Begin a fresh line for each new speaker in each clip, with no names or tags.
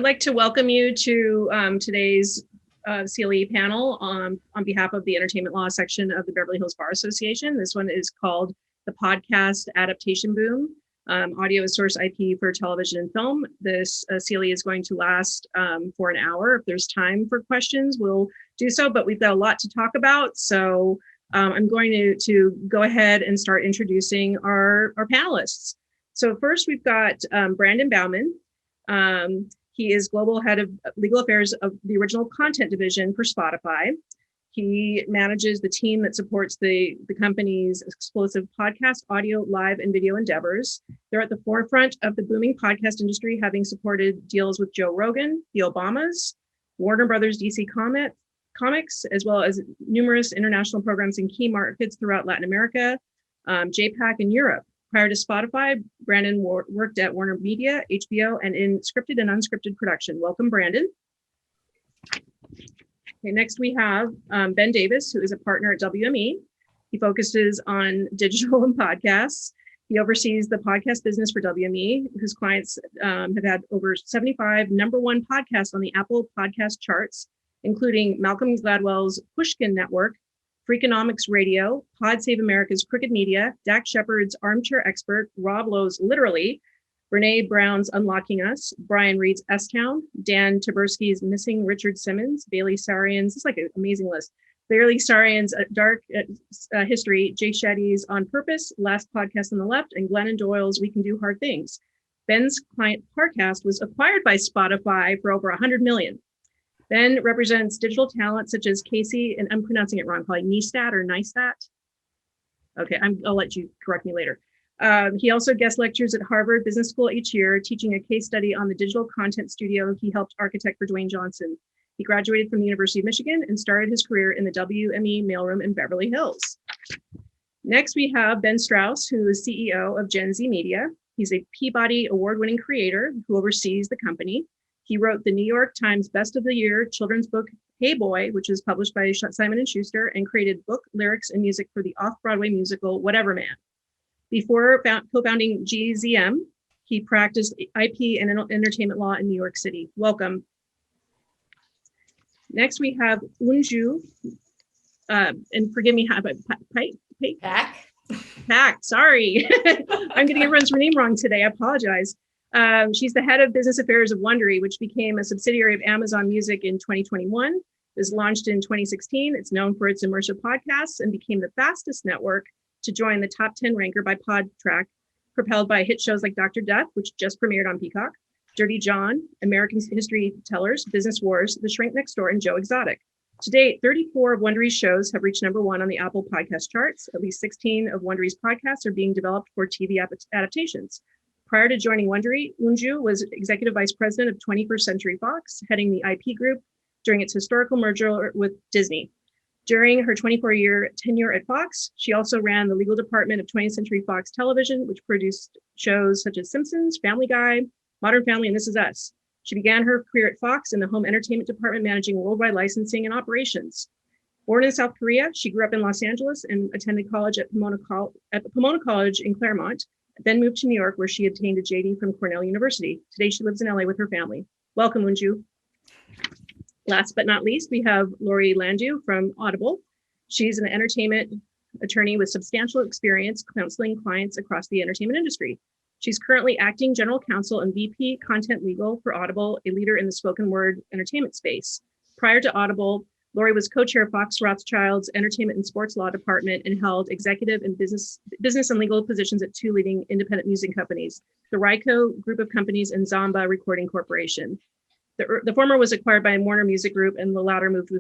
like to welcome you to today's CLE panel on behalf of the Entertainment Law section of the Beverly Hills Bar Association. This one is called the Podcast Adaptation Boom, Audio as Source IP for Television and Film. This CLE is going to last for an hour. If there's time for questions, we'll do so, but we've got a lot to talk about. So I'm going to go ahead and start introducing our panelists. So first we've got Brandon Bauman. He is Global Head of Legal Affairs of the Original Content Division for Spotify. He manages the team that supports the company's explosive podcast, audio, live, and video endeavors. They're at the forefront of the booming podcast industry, having supported deals with Joe Rogan, the Obamas, Warner Brothers DC Comics, as well as numerous international programs in key markets throughout Latin America, JPAC, and Europe. Prior to Spotify, Brandon worked at Warner Media, HBO, and in scripted and unscripted production. Welcome, Brandon. Okay, next we have Ben Davis, who is a partner at WME. He focuses on digital and podcasts. He oversees the podcast business for WME, whose clients have had over 75 #1 podcasts on the Apple podcast charts, including Malcolm Gladwell's Pushkin Network, Freakonomics Radio, Pod Save America's Crooked Media, Dak Shepard's Armchair Expert, Rob Lowe's Literally, Brene Brown's Unlocking Us, Brian Reed's S-Town, Dan Taberski's Missing Richard Simmons, Bailey Sarian's, this is like an amazing list, Bailey Sarian's Dark History, Jay Shetty's On Purpose, Last Podcast on the Left, and Glennon Doyle's We Can Do Hard Things. Ben's client Parcast was acquired by Spotify for over $100 million. Ben represents digital talent such as Casey, and I'm pronouncing it wrong, probably Neistat or Neistat. Okay, I'll let you correct me later. He also guest lectures at Harvard Business School each year, teaching a case study on the digital content studio he helped architect for Dwayne Johnson. He graduated from the University of Michigan and started his career in the WME mailroom in Beverly Hills. Next, we have Ben Strouse, who is CEO of Gen Z Media. He's a Peabody Award-winning creator who oversees the company. He wrote the New York Times Best of the Year children's book, Hey Boy, which was published by Simon & Schuster, and created book, lyrics, and music for the off-Broadway musical, Whatever Man. Before co-founding GZM, he practiced IP and entertainment law in New York City. Welcome. Next, we have UnJu, and forgive me, Paik, sorry. I'm getting everyone's name wrong today, I apologize. She's the head of business affairs of Wondery, which became a subsidiary of Amazon Music in 2021. It was launched in 2016. It's known for its immersive podcasts and became the fastest network to join the top 10 ranker by Podtrac, propelled by hit shows like Dr. Death, which just premiered on Peacock, Dirty John, American History Tellers, Business Wars, The Shrink Next Door, and Joe Exotic. To date, 34 of Wondery's shows have reached #1 on the Apple podcast charts. At least 16 of Wondery's podcasts are being developed for TV adaptations. Prior to joining Wondery, UnJu was executive vice president of 21st Century Fox, heading the IP group during its historical merger with Disney. During her 24-year tenure at Fox, she also ran the legal department of 20th Century Fox Television, which produced shows such as Simpsons, Family Guy, Modern Family, and This Is Us. She began her career at Fox in the home entertainment department, managing worldwide licensing and operations. Born in South Korea, she grew up in Los Angeles and attended college at Pomona College in Claremont, then moved to New York, where she obtained a JD from Cornell University. Today, she lives in LA with her family. Welcome, UnJu. Last but not least, we have Lori Landew from Audible. She's an entertainment attorney with substantial experience counseling clients across the entertainment industry. She's currently acting general counsel and VP content legal for Audible, a leader in the spoken word entertainment space. Prior to Audible, Lori was co-chair of Fox Rothschild's Entertainment and Sports Law Department and held executive and business and legal positions at 2 leading independent music companies, the Ryco Group of Companies and Zomba Recording Corporation. The former was acquired by Warner Music Group, and the latter merged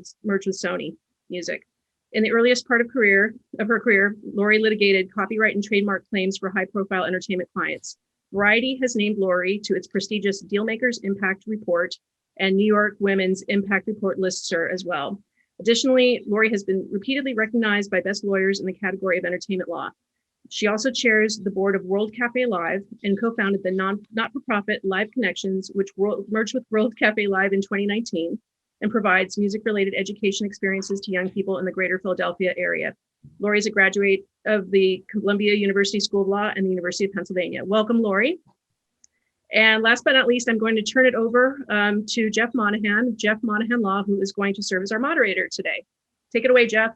with Sony Music. In the earliest part of her career, Lori litigated copyright and trademark claims for high-profile entertainment clients. Variety has named Lori to its prestigious Dealmakers Impact Report, and New York Women's Impact Report lists her as well. Additionally, Lori has been repeatedly recognized by best lawyers in the category of entertainment law. She also chairs the board of World Cafe Live and co-founded the not-for-profit Live Connections, which merged with World Cafe Live in 2019 and provides music-related education experiences to young people in the greater Philadelphia area. Lori is a graduate of the Columbia University School of Law and the University of Pennsylvania. Welcome, Lori. And last but not least, I'm going to turn it over to Jeff Monahan Law, who is going to serve as our moderator today. Take it away, Jeff.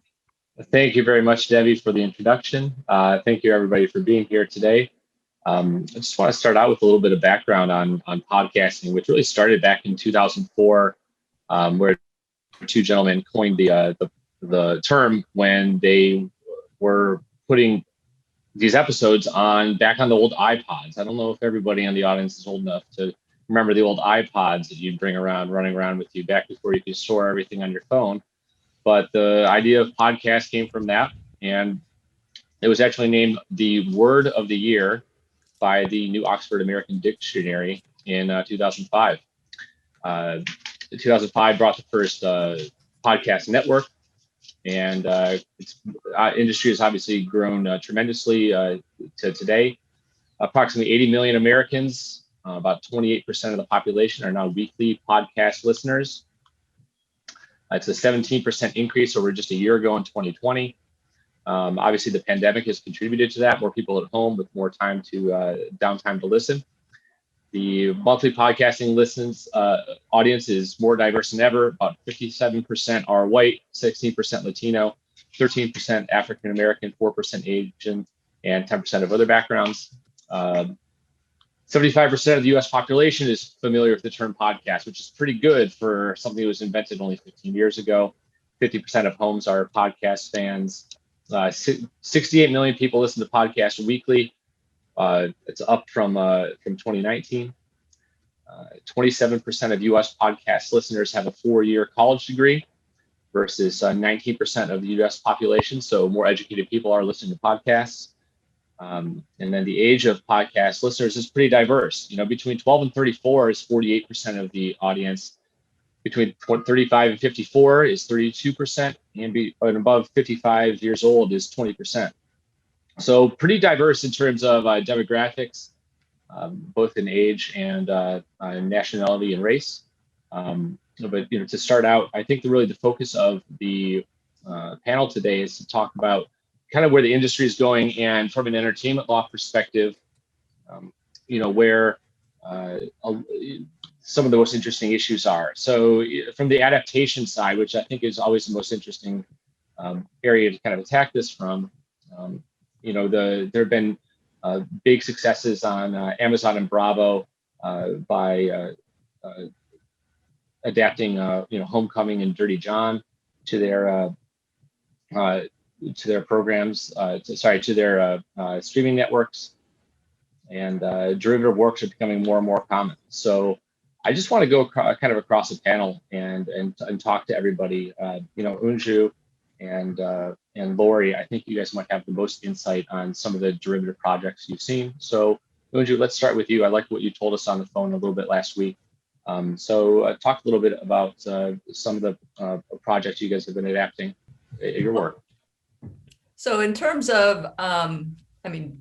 Thank you very much, Debbie, for the introduction. Thank you, everybody, for being here today. I just want to start out with a little bit of background on podcasting, which really started back in 2004, where two gentlemen coined the term when they were putting these episodes back on the old iPods. I don't know if everybody in the audience is old enough to remember the old iPods that you'd bring around, running around with you back before you could store everything on your phone. But the idea of podcast came from that, and it was actually named the Word of the Year by the New Oxford American Dictionary in 2005. 2005 brought the first podcast network, and industry has obviously grown tremendously to today. Approximately 80 million Americans, about 28% of the population, are now weekly podcast listeners. It's a 17% increase over just a year ago in 2020. Obviously, the pandemic has contributed to that. More people at home with more time downtime to listen. The monthly podcasting audience is more diverse than ever. About 57% are white, 16% Latino, 13% African American, 4% Asian, and 10% of other backgrounds. 75% of the U.S. population is familiar with the term podcast, which is pretty good for something that was invented only 15 years ago. 50% of homes are podcast fans. 68 million people listen to podcasts weekly. It's up from 2019. 27% of U.S. podcast listeners have a 4-year college degree versus 19% of the U.S. population. So more educated people are listening to podcasts. And then the age of podcast listeners is pretty diverse. Between 12 and 34 is 48% of the audience. Between 35 and 54 is 32%, and above 55 years old is 20%. So pretty diverse in terms of demographics, both in age and nationality and race. But to start out, I think the focus of the panel today is to talk about kind of where the industry is going, and from an entertainment law perspective, where some of the most interesting issues are. So from the adaptation side, which I think is always the most interesting area to kind of attack this from, there have been big successes on Amazon and Bravo by adapting, Homecoming and Dirty John to their programs, to their streaming networks, and derivative works are becoming more and more common. So I just want to go kind of across the panel and talk to everybody. UnJu and Lori, I think you guys might have the most insight on some of the derivative projects you've seen. So UnJu, let's start with you. I liked what you told us on the phone a little bit last week. So talk a little bit about some of the projects you guys have been adapting your work.
So in terms of,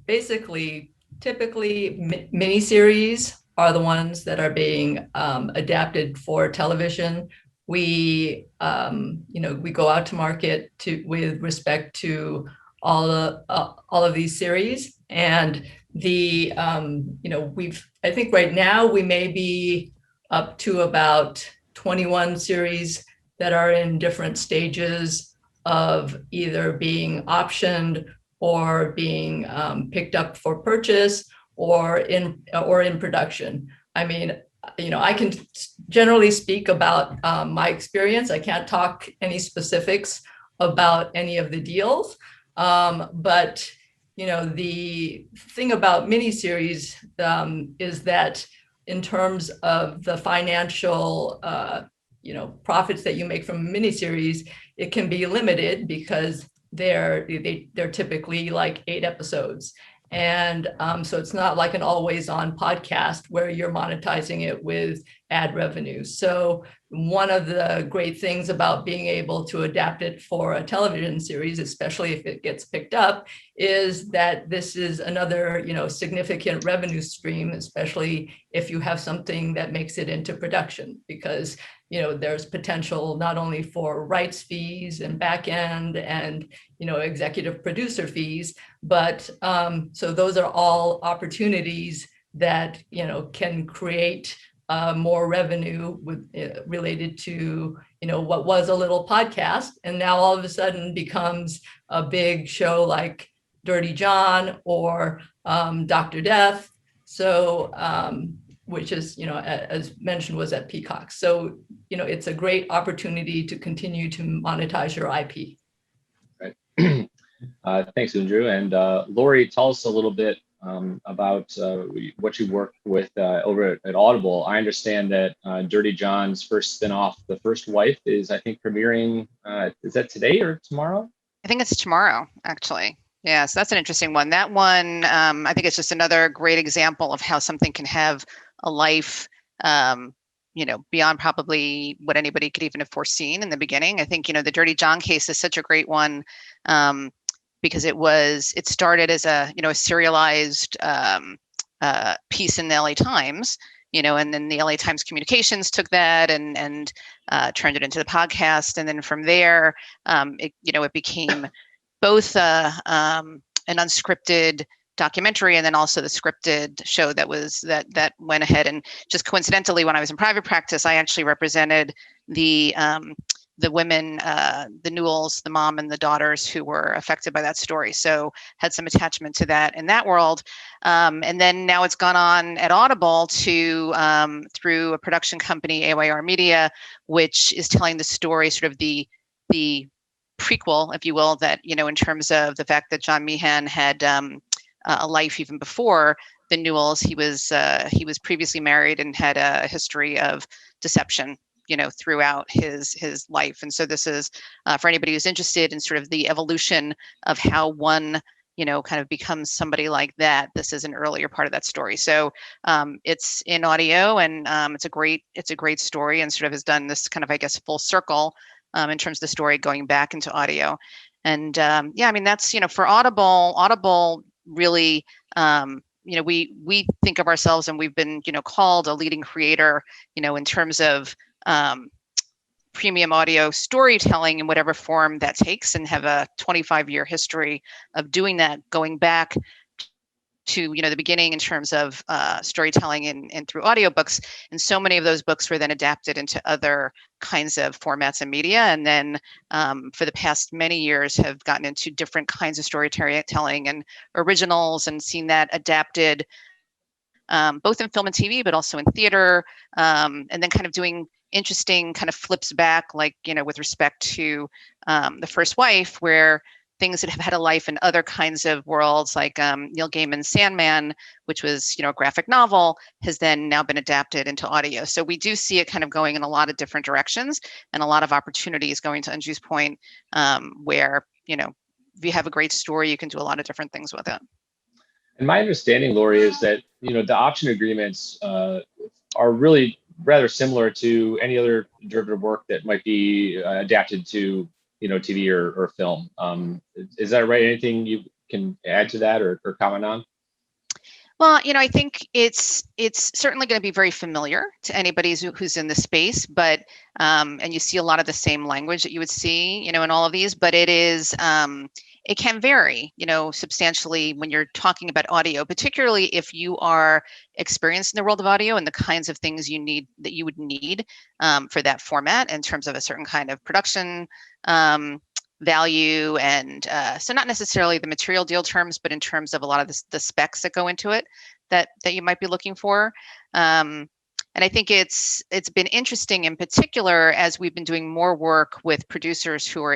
basically, typically miniseries are the ones that are being adapted for television. We go out to market with respect to all of these series, and I think right now we may be up to about 21 series that are in different stages of either being optioned or being picked up for purchase or in production. I can generally speak about my experience. I can't talk any specifics about any of the deals, but the thing about miniseries is that in terms of the financial profits that you make from a miniseries, it can be limited because they're typically like 8 episodes. And so it's not like an always on podcast where you're monetizing it with ad revenue. So one of the great things about being able to adapt it for a television series, especially if it gets picked up, is that this is another, significant revenue stream, especially if you have something that makes it into production, because there's potential not only for rights fees and back end and executive producer fees, but so those are all opportunities that, can create more revenue with related to, what was a little podcast and now all of a sudden becomes a big show like Dirty John or Dr. Death. So, which is, as mentioned, was at Peacock. So, it's a great opportunity to continue to monetize your IP.
Right. Thanks, UnJu. And Lori, tell us a little bit about what you work with over at Audible. I understand that Dirty John's first spinoff, The First Wife, is, I think, premiering. Is that today or tomorrow?
I think it's tomorrow, actually. Yeah, so that's an interesting one. That one, I think it's just another great example of how something can have a life, beyond probably what anybody could even have foreseen in the beginning. I think, the Dirty John case is such a great one because it started as a serialized piece in the LA Times, and then the LA Times Communications took that and turned it into the podcast. And then from there, it became both an unscripted documentary and then also the scripted show that went ahead. And just coincidentally, when I was in private practice, I actually represented the women, the Newells, the mom and the daughters who were affected by that story. So had some attachment to that in that world. And then now it's gone on at Audible to through a production company, AYR Media, which is telling the story, sort of the prequel, if you will, that, in terms of the fact that John Meehan had a life even before the Newells. He was previously married and had a history of deception, throughout his life. And so this is for anybody who's interested in sort of the evolution of how one, kind of becomes somebody like that. This is an earlier part of that story. So it's in audio and it's a great story and sort of has done this kind of, I guess, full circle in terms of the story going back into audio. And that's, for Audible really, we think of ourselves and we've been, called a leading creator, in terms of premium audio storytelling in whatever form that takes, and have a 25-year history of doing that, going back to the beginning in terms of storytelling and through audiobooks. And so many of those books were then adapted into other kinds of formats and media. And then for the past many years have gotten into different kinds of storytelling and originals, and seen that adapted both in film and TV, but also in theater, and then kind of doing interesting kind of flips back, like, with respect to The First Wife, where things that have had a life in other kinds of worlds, like Neil Gaiman's Sandman, which was, a graphic novel, has then now been adapted into audio. So we do see it kind of going in a lot of different directions and a lot of opportunities, going to UnJu's point, where, if you have a great story, you can do a lot of different things with it.
And my understanding, Lori, is that, the option agreements are really rather similar to any other derivative work that might be adapted to, TV or film. Is that right? Anything you can add to that or comment on?
Well, I think it's certainly going to be very familiar to anybody who's in the space, but and you see a lot of the same language that you would see, in all of these, but it is it can vary, substantially when you're talking about audio, particularly if you are experienced in the world of audio and the kinds of things that you would need for that format in terms of a certain kind of production value. And so not necessarily the material deal terms, but in terms of a lot of the specs that go into it that you might be looking for. And I think it's been interesting in particular as we've been doing more work with producers who are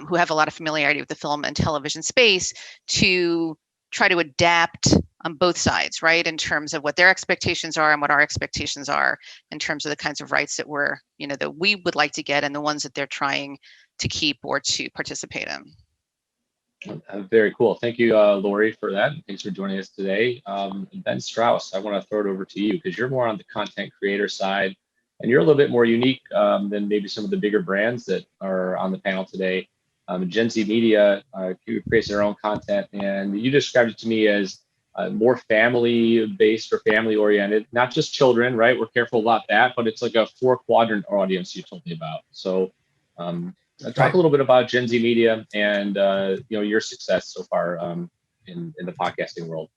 who have a lot of familiarity with the film and television space, to try to adapt on both sides, right? In terms of what their expectations are and what our expectations are in terms of the kinds of rights that that we would like to get and the ones that they're trying to keep or to participate in.
Very cool. Thank you, Lori, for that. Thanks for joining us today. Ben Strouse, I want to throw it over to you because you're more on the content creator side, and you're a little bit more unique than maybe some of the bigger brands that are on the panel today. Gen Z Media creates their own content, and you described it to me as more family-based or family-oriented, not just children, right? We're careful about that, but it's like a 4-quadrant audience you told me about. So talk a little bit about Gen Z Media and your success so far in the podcasting world.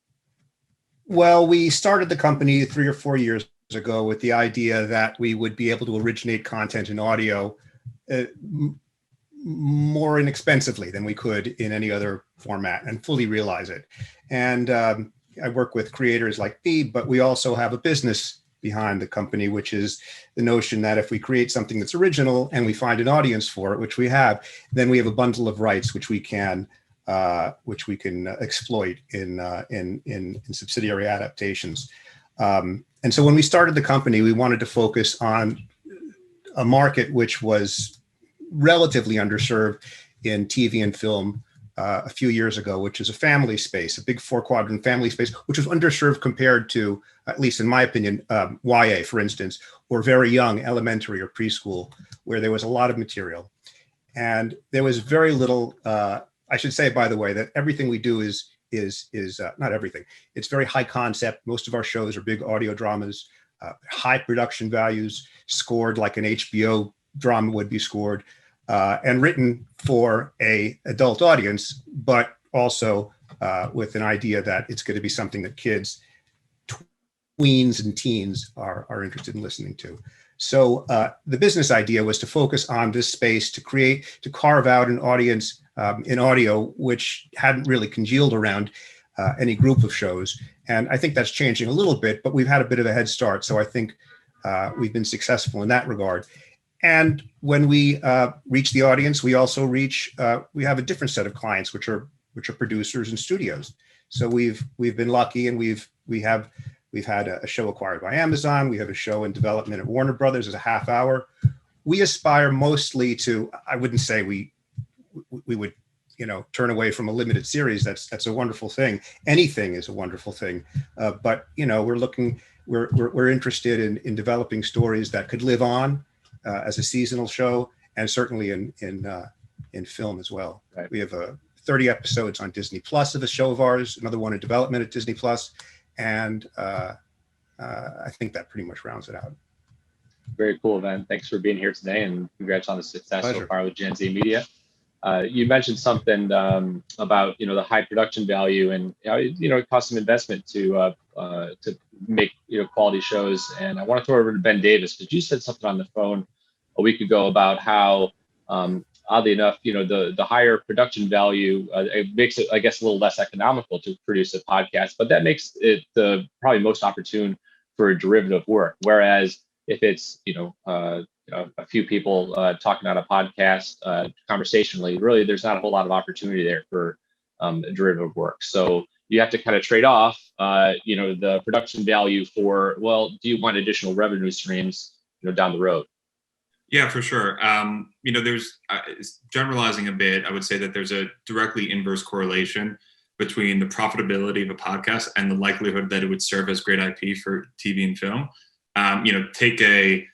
Well, we started the company 3 or 4 years ago with the idea that we would be able to originate content in audio more inexpensively than we could in any other format, and fully realize it. And I work with creators like me, but we also have a business behind the company, which is the notion that if we create something that's original and we find an audience for it, which we have, then we have a bundle of rights which we can exploit in subsidiary adaptations. And so when we started the company, we wanted to focus on a market which was relatively underserved in TV and film a few years ago, which is a family space, a big 4-quadrant family space, which was underserved compared to, at least in my opinion, YA, for instance, or very young elementary or preschool, where there was a lot of material. And there was very little, I should say, by the way, that everything we do is not everything. It's very high concept. Most of our shows are big audio dramas, high production values, scored like an HBO drama would be scored, and written for a adult audience, but also with an idea that it's going to be something that kids, tweens and teens are interested in listening to. So the business idea was to focus on this space, to carve out an audience in audio, which hadn't really congealed around any group of shows. And I think that's changing a little bit, but we've had a bit of a head start. So I think we've been successful in that regard. And when we reach the audience, we also we have a different set of clients, which are producers and studios. So we've been lucky, and we've had a show acquired by Amazon. We have a show in development at Warner Brothers as a half hour. We aspire mostly to, I wouldn't say we would, turn away from a limited series. That's a wonderful thing. Anything is a wonderful thing. But we're interested in developing stories that could live on as a seasonal show, and certainly in film as well. Right. We have 30 episodes on Disney Plus of a show of ours, another one in development at Disney Plus. And I think that pretty much rounds it out.
Very cool, man. Thanks for being here today, and congrats on the success
Pleasure.
so far with Gen Z Media. You mentioned something about the high production value, and it costs some investment to make quality shows. And I want to throw it over to Ben Davis, because you said something on the phone a week ago about how oddly enough, the higher production value, it makes it, I guess, a little less economical to produce a podcast, but that makes it probably most opportune for derivative work. Whereas if it's, a few people talking on a podcast conversationally, really, there's not a whole lot of opportunity there for derivative work. So you have to kind of trade off, the production value for, well, do you want additional revenue streams, down the road?
Yeah, for sure. There's generalizing a bit, I would say that there's a directly inverse correlation between the profitability of a podcast and the likelihood that it would serve as great IP for TV and film. Take to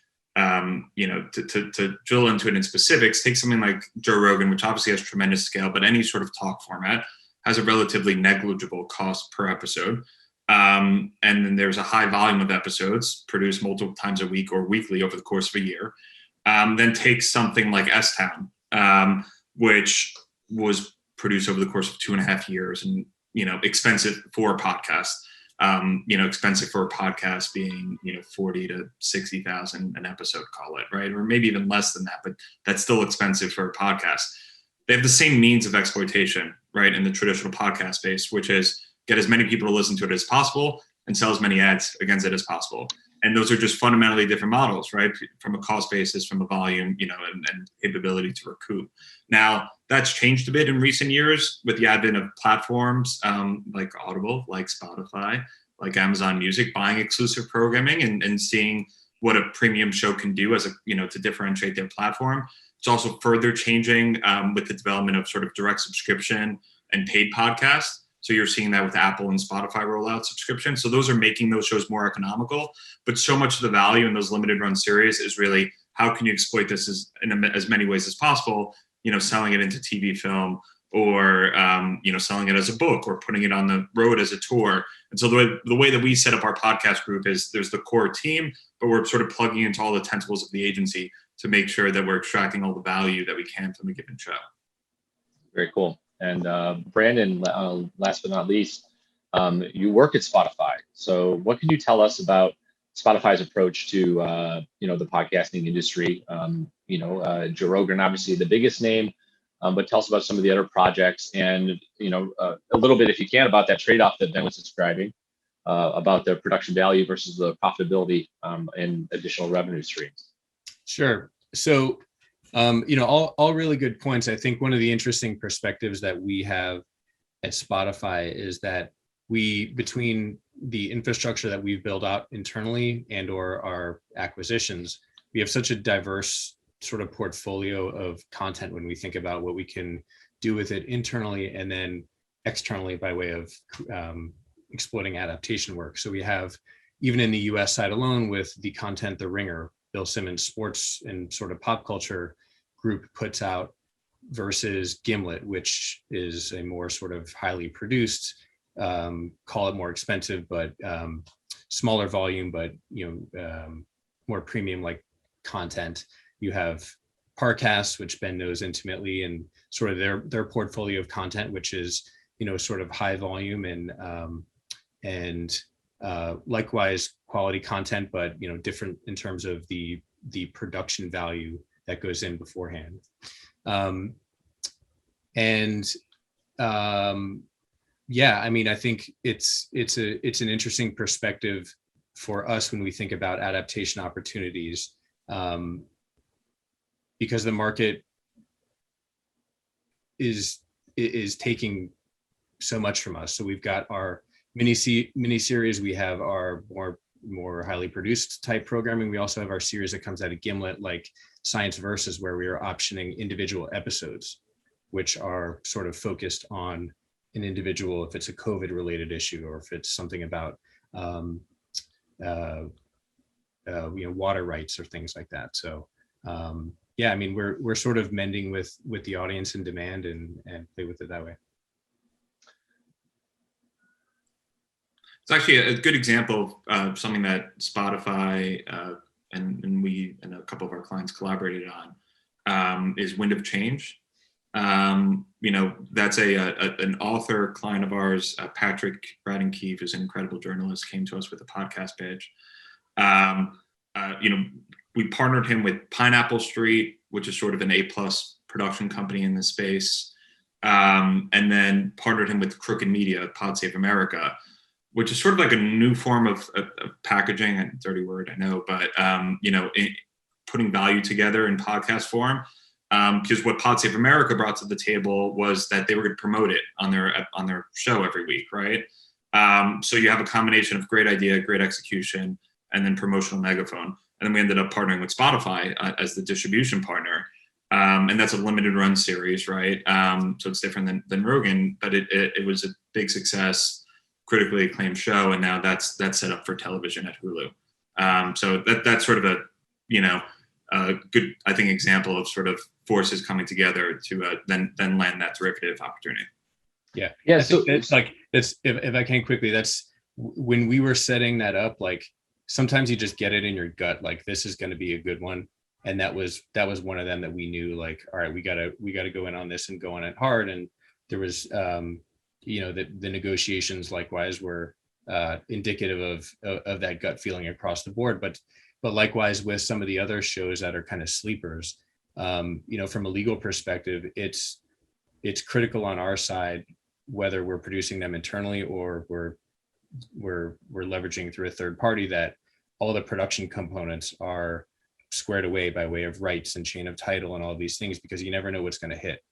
drill into it in specifics, take something like Joe Rogan, which obviously has tremendous scale, but any sort of talk format has a relatively negligible cost per episode. And then there's a high volume of episodes produced multiple times a week or weekly over the course of a year. Then take something like S-Town, which was produced over the course of 2.5 years, and expensive for a podcast. Expensive for a podcast being 40 to 60,000 an episode, call it, right, or maybe even less than that, but that's still expensive for a podcast. They have the same means of exploitation, right, in the traditional podcast space, which is get as many people to listen to it as possible and sell as many ads against it as possible. And those are just fundamentally different models, right? From a cost basis, from a volume, and capability to recoup. Now, that's changed a bit in recent years with the advent of platforms like Audible, like Spotify, like Amazon Music, buying exclusive programming and seeing what a premium show can do as to differentiate their platform. It's also further changing with the development of sort of direct subscription and paid podcasts. So you're seeing that with Apple and Spotify rollout subscription. So those are making those shows more economical. But so much of the value in those limited run series is really how can you exploit this in as many ways as possible, selling it into TV, film, or, selling it as a book or putting it on the road as a tour. And so the way that we set up our podcast group is there's the core team, but we're sort of plugging into all the tentacles of the agency to make sure that we're extracting all the value that we can from a given show.
Very cool. And Brandon, last but not least, You work at Spotify. So what can you tell us about Spotify's approach to, the podcasting industry? Joe Rogan, obviously the biggest name, but tell us about some of the other projects and, a little bit, if you can, about that trade-off that Ben was describing, about the production value versus the profitability and additional revenue streams.
Sure. So, all really good points. I think one of the interesting perspectives that we have at Spotify is that between the infrastructure that we've built out internally and or our acquisitions, we have such a diverse sort of portfolio of content when we think about what we can do with it internally and then externally by way of exploiting adaptation work. So we have, even in the US side alone, with the content The Ringer, Bill Simmons sports and sort of pop culture group puts out, versus Gimlet, which is a more sort of highly produced, call it more expensive, but smaller volume, but more premium like content. You have Parcast, which Ben knows intimately, and sort of their portfolio of content, which is sort of high volume and likewise quality content, but different in terms of the production value that goes in beforehand. I think it's an interesting perspective for us when we think about adaptation opportunities, because the market is taking so much from us. So we've got our mini-series, we have our more highly produced type programming. We also have our series that comes out of Gimlet, like Science Versus, where we are optioning individual episodes, which are sort of focused on an individual, if it's a COVID related issue, or if it's something about water rights or things like that. So we're sort of mending with the audience and demand and play with it that way.
It's actually a good example of something that Spotify and we and a couple of our clients collaborated on, is Wind of Change. That's an author client of ours, Patrick Braden-Keefe, who's an incredible journalist, came to us with a podcast pitch. We partnered him with Pineapple Street, which is sort of an A+ production company in this space, and then partnered him with Crooked Media, Pod Save America, which is sort of like a new form of packaging, a dirty word, I know, but putting value together in podcast form. Because what Pod Save America brought to the table was that they were going to promote it on their show every week, right? So you have a combination of great idea, great execution, and then promotional megaphone. And then we ended up partnering with Spotify as the distribution partner. And that's a limited run series, right? So it's different than Rogan, but it was a big success, critically acclaimed show, and now that's set up for television at Hulu. So that's sort of a good, I think, example of sort of forces coming together to then land that derivative opportunity.
Yeah. So
it's like, if I can quickly, that's when we were setting that up, like sometimes you just get it in your gut, like this is going to be a good one. And that was one of them that we knew, like, all right, we gotta go in on this and go on it hard. And there was, the negotiations likewise were indicative of that gut feeling across the board. But likewise with some of the other shows that are kind of sleepers, from a legal perspective, it's critical on our side, whether we're producing them internally or we're leveraging through a third party, that all the production components are squared away by way of rights and chain of title and all these things, because you never know what's going to hit.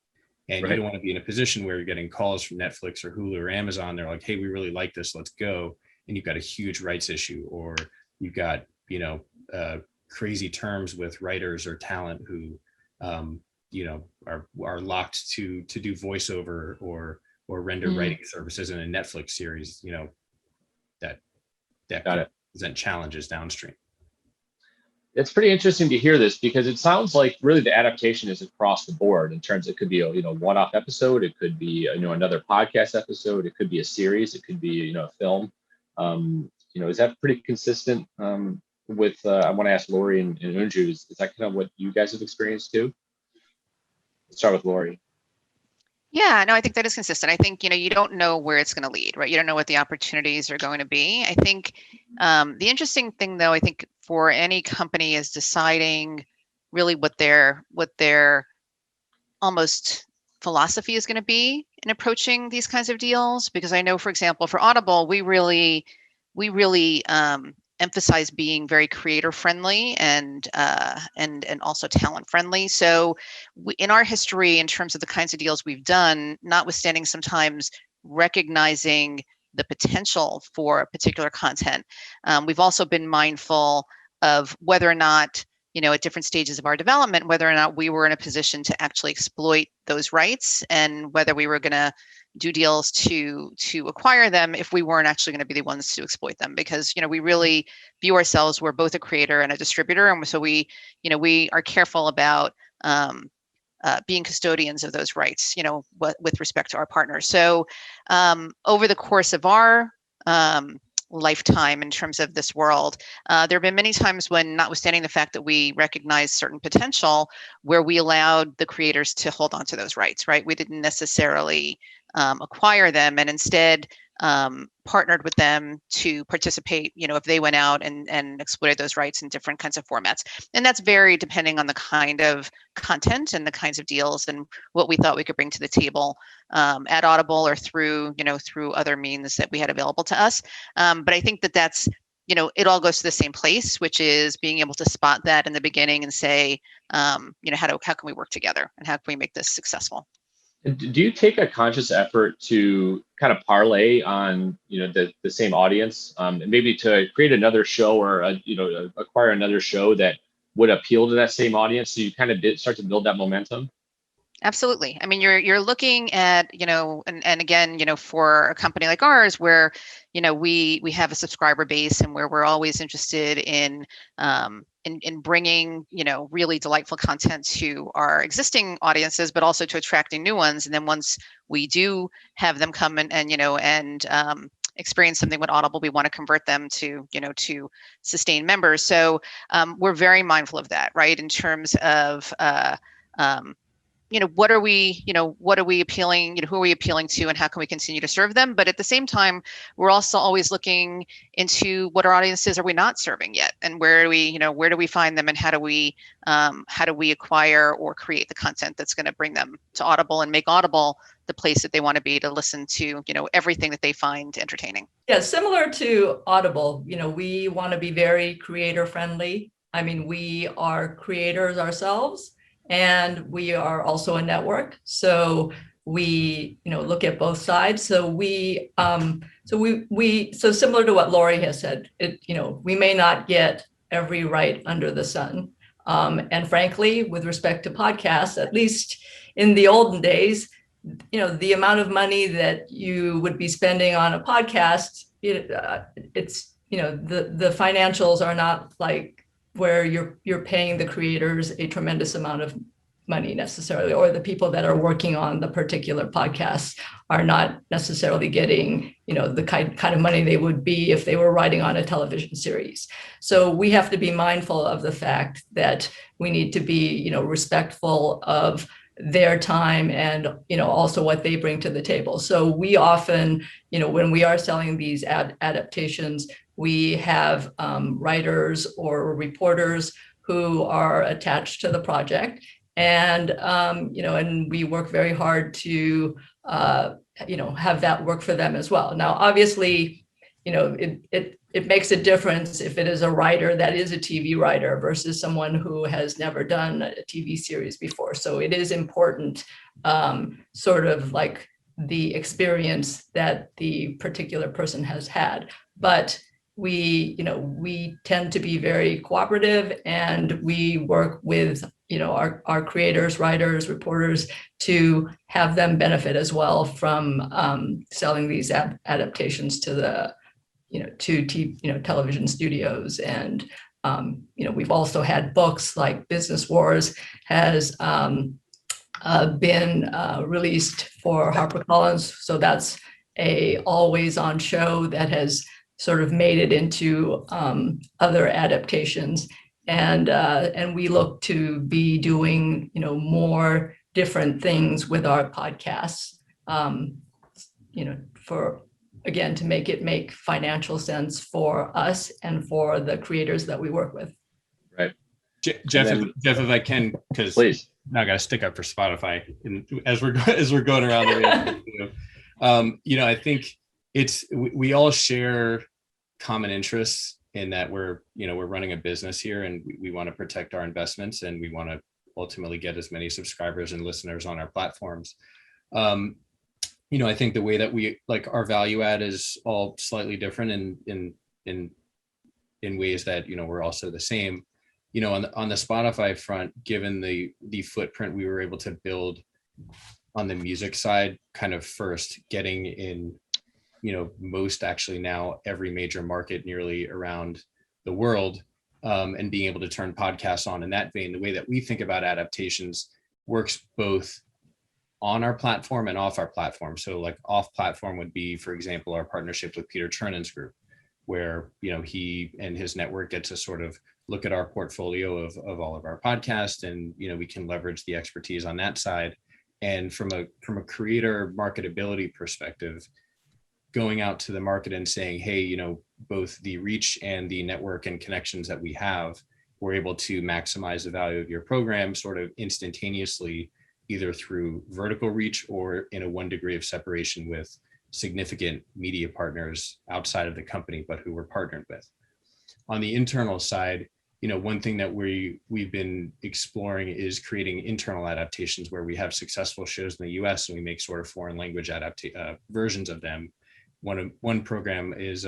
And You don't want to be in a position where you're getting calls from Netflix or Hulu or Amazon. They're like, hey, we really like this, let's go. And you've got a huge rights issue, or you've got, crazy terms with writers or talent who, are locked to do voiceover or render writing services in a Netflix series, that present challenges downstream.
It's pretty interesting to hear this, because it sounds like really the adaptation is across the board in terms, it could be a one-off episode, it could be another podcast episode, it could be a series, it could be a film. Is that pretty consistent with? I want to ask Lori and UnJu, is that kind of what you guys have experienced too? Let's start with Lori.
Yeah, no, I think that is consistent. I think, you don't know where it's going to lead, right? You don't know what the opportunities are going to be. I think the interesting thing, though, I think for any company is deciding really what their almost philosophy is going to be in approaching these kinds of deals. Because I know, for example, for Audible, we really emphasize being very creator friendly and also talent friendly. So in our history, in terms of the kinds of deals we've done, notwithstanding sometimes recognizing the potential for particular content, we've also been mindful of whether or not, at different stages of our development, whether or not we were in a position to actually exploit those rights, and whether we were going to do deals to acquire them if we weren't actually going to be the ones to exploit them. Because we really view ourselves, we're both a creator and a distributor, and so we are careful about being custodians of those rights, with respect to our partners. So over the course of our lifetime in terms of this world, there have been many times when, notwithstanding the fact that we recognize certain potential, where we allowed the creators to hold on to those rights, right? We didn't necessarily acquire them, and instead partnered with them to participate, if they went out and exploited those rights in different kinds of formats. And that's varied depending on the kind of content and the kinds of deals and what we thought we could bring to the table at Audible, or through other means that we had available to us. But I think that's, it all goes to the same place, which is being able to spot that in the beginning and say, how can we work together, and how can we make this successful?
Do you take a conscious effort to kind of parlay on, the same audience, and maybe to create another show, or acquire another show that would appeal to that same audience, so you kind of start to build that momentum?
Absolutely. I mean, you're looking at, and again, for a company like ours, where, we have a subscriber base, and where we're always interested in bringing, really delightful content to our existing audiences, but also to attracting new ones. And then once we do have them come and experience something with Audible, we want to convert them to sustain members. So we're very mindful of that, right? In terms of what are we appealing, who are we appealing to, and how can we continue to serve them? But at the same time, we're also always looking into what our audiences are we not serving yet, and where do we find them, and how do we acquire or create the content that's going to bring them to Audible and make Audible the place that they want to be to listen to, everything that they find entertaining.
Yeah, similar to Audible, we want to be very creator friendly. I mean, we are creators ourselves, and we are also a network. So we, look at both sides. So so similar to what Lori has said, we may not get every right under the sun. And frankly, with respect to podcasts, at least in the olden days, the amount of money that you would be spending on a podcast, it's, the financials are not like where you're paying the creators a tremendous amount of money necessarily, or the people that are working on the particular podcasts are not necessarily getting, the kind of money they would be if they were writing on a television series. So we have to be mindful of the fact that we need to be, respectful of their time and, also what they bring to the table. So we often, when we are selling these adaptations, we have writers or reporters who are attached to the project, and and we work very hard to have that work for them as well. Now, obviously, it makes a difference if it is a writer that is a TV writer versus someone who has never done a TV series before. So it is important, sort of like the experience that the particular person has had, but we tend to be very cooperative, and we work with, our creators, writers, reporters, to have them benefit as well from selling these adaptations to the, television studios. And, we've also had books like Business Wars has been released for HarperCollins. So that's a always on show that has sort of made it into other adaptations, and we look to be doing more different things with our podcasts, to make financial sense for us and for the creators that we work with.
Right.
Jeff, if I can, because
please.
Now I got to stick up for Spotify as we're going around the way. I think we all share common interests in that we're running a business here, and we want to protect our investments, and we want to ultimately get as many subscribers and listeners on our platforms. I think the way that we our value add is all slightly different in ways that we're also the same. On the Spotify front, given the footprint we were able to build on the music side, kind of first getting in, most actually now every major market nearly around the world, and being able to turn podcasts on in that vein, the way that we think about adaptations works both on our platform and off our platform. So off platform would be, for example, our partnership with Peter Chernan's group, where he and his network get to sort of look at our portfolio of all of our podcasts, and we can leverage the expertise on that side. And from a creator marketability perspective, going out to the market and saying, hey, both the reach and the network and connections that we have, we're able to maximize the value of your program sort of instantaneously, either through vertical reach or in a one degree of separation with significant media partners outside of the company, but who we're partnered with. On the internal side, one thing that we've been exploring is creating internal adaptations where we have successful shows in the US and we make sort of foreign language versions of them. One program is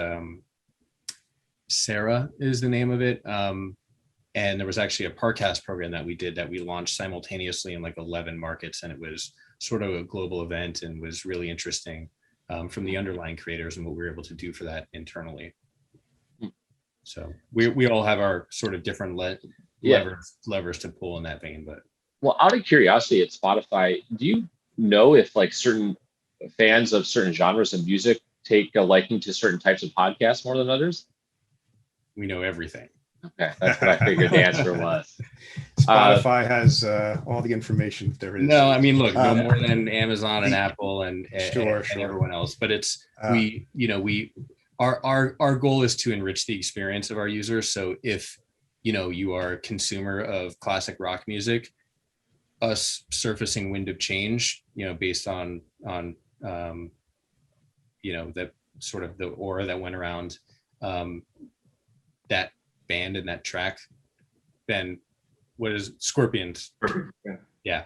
Sarah is the name of it. And there was actually a Parcast program that we did that we launched simultaneously in 11 markets. And it was sort of a global event and was really interesting from the underlying creators and what we were able to do for that internally. So we all have our sort of different levers to pull in that vein. But
well, out of curiosity, at Spotify, do you know if certain fans of certain genres of music take a liking to certain types of podcasts more than others?
We know everything.
Okay, that's what I figured the answer was.
Spotify has all the information that there is.
No, I mean, look, no more than Amazon and Apple and
sure.
everyone else. But it's our goal is to enrich the experience of our users. So if you are a consumer of classic rock music, us surfacing Wind of Change, based on that sort of the aura that went around that band and that track, then what is Scorpions? Yeah.